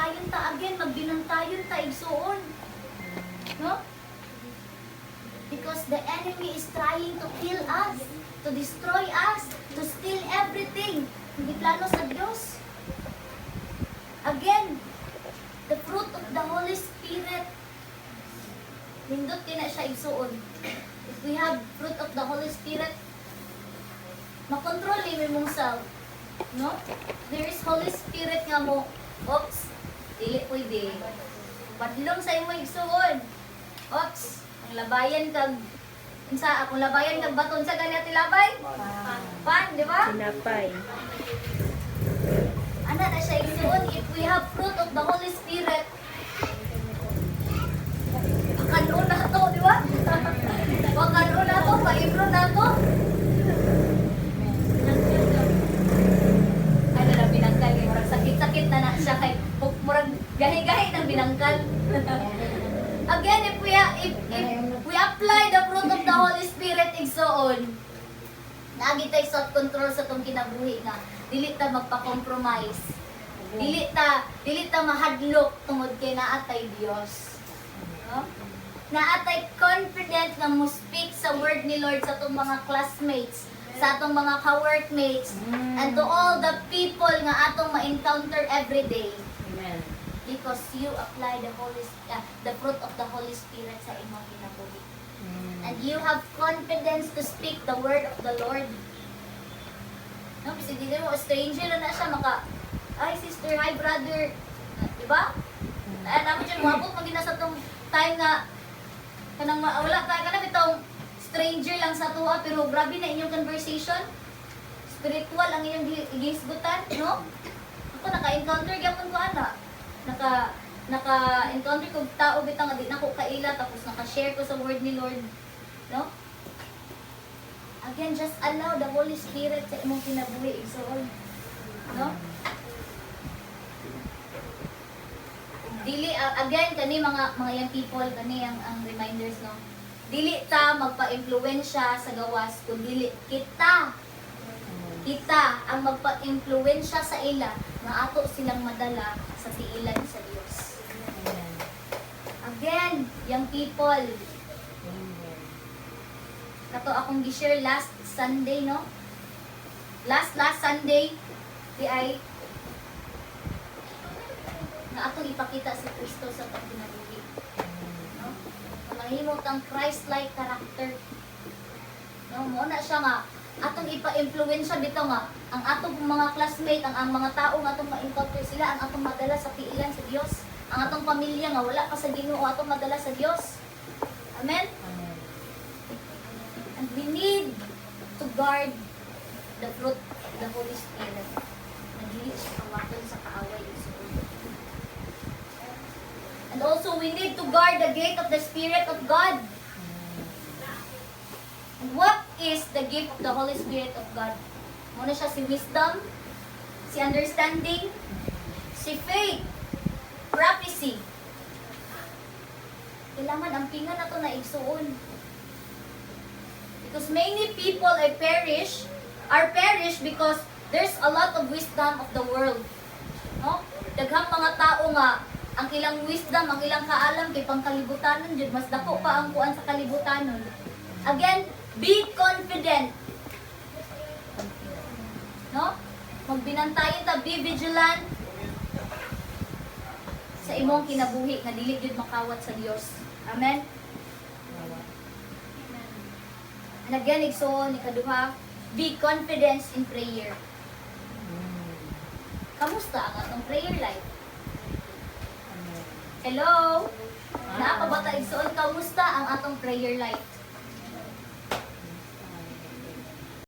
magbinantayon ta again, magbinantayon ta igsuon. No? Because the enemy is trying to kill us, to destroy us, to steal everything. Hindi plano sa Diyos. Again, the fruit of the Holy Spirit. Nindot kina siya igsuon. If we have fruit of the Holy Spirit, makontrol ni mong self. No? There is Holy Spirit nga mo. Oops, dili pwede. Padlong sa imo igsuon. Oops, ang labayan kag unsa akong labayan kag baton sa gani ati labay? Pan, di ba? Tinapay. Ana na siya igsuon, if we have fruit of the Holy Spirit, akano na to, di ba? Akano na to, paibro na to. Ay, na binangkal, murag sakit-sakit na na siya kay murag gahi-gahi ng binangkal. Again, if we apply the fruit of the Holy Spirit igsoon, naagi tayo self-control sa tong kinabuhi nga dili ta magpa-compromise. Dili ta mahadlok tungod kay naatay Dios. No? Naatay confident nga mo speak sa word ni Lord sa atong mga classmates, sa atong mga ka-workmates, and to all the people nga atong ma-encounter every day. Amen. Because you apply the fruit of the Holy Spirit sa imong kinabuhi. And you have confidence to speak the word of the Lord. No, kasi di mo stranger na siya maka, ay sister, hi brother, diba? Namin dyan, wabot magina sa tong time nga kanang wala ka kanang itong stranger lang sa tuwa pero grabe na inyong conversation. Spiritual ang inyong gihisgutan, no? Ako naka-encounter gyapon ko ana. Naka-encounter ko tao bitang nga di nako kaila tapos naka-share ko sa word ni Lord, no? Again, just allow the Holy Spirit sa imong kinabuhi igsoon. No? Dili again kani mga young people kani ang reminders, no. Dili ta magpa-impluwensya sa gawas kun dili kita ang magpa-impluwensya sa ila nga ato silang madala sa tiilan sa Dios. Again, young people, kato akong gi-share last Sunday, no? Last Sunday, di ay na atong ipakita si Kristo sa pagkinabuhi. No? Mahimot ang Christ-like character. No, mo na siya nga atong ipa-influensya bitaw nga ang atong mga classmate, ang mga tao nga atong ma-encounter sila, ang atong madala sa tiilan sa Dios, ang atong pamilya nga wala pa sa Ginoo atong madala sa Dios. Amen. And we need to guard the fruit of the Holy Spirit. Nagili siya kawaton sa kaaway. And also, we need to guard the gate of the Spirit of God. And what is the gift of the Holy Spirit of God? Muna siya si wisdom, si understanding, si faith, prophecy. Kailangan ang pingan na ito na igsuon. Because many people are perish because there's a lot of wisdom of the world. No? Daghang mga tao nga ang ilang wisdom, ang ilang kaalam kay pangkalibutanon jud mas dako pa ang kuan sa kalibutanon. Again, be confident. No? Magbinantayon ta, be vigilant sa imong kinabuhi nga dili jud makawat sa Dios. Amen. And again, igsoon, ikaduha, be confident in prayer. Kamusta ang atong prayer life? Hello? Naapabata igsoon, kamusta ang atong prayer life?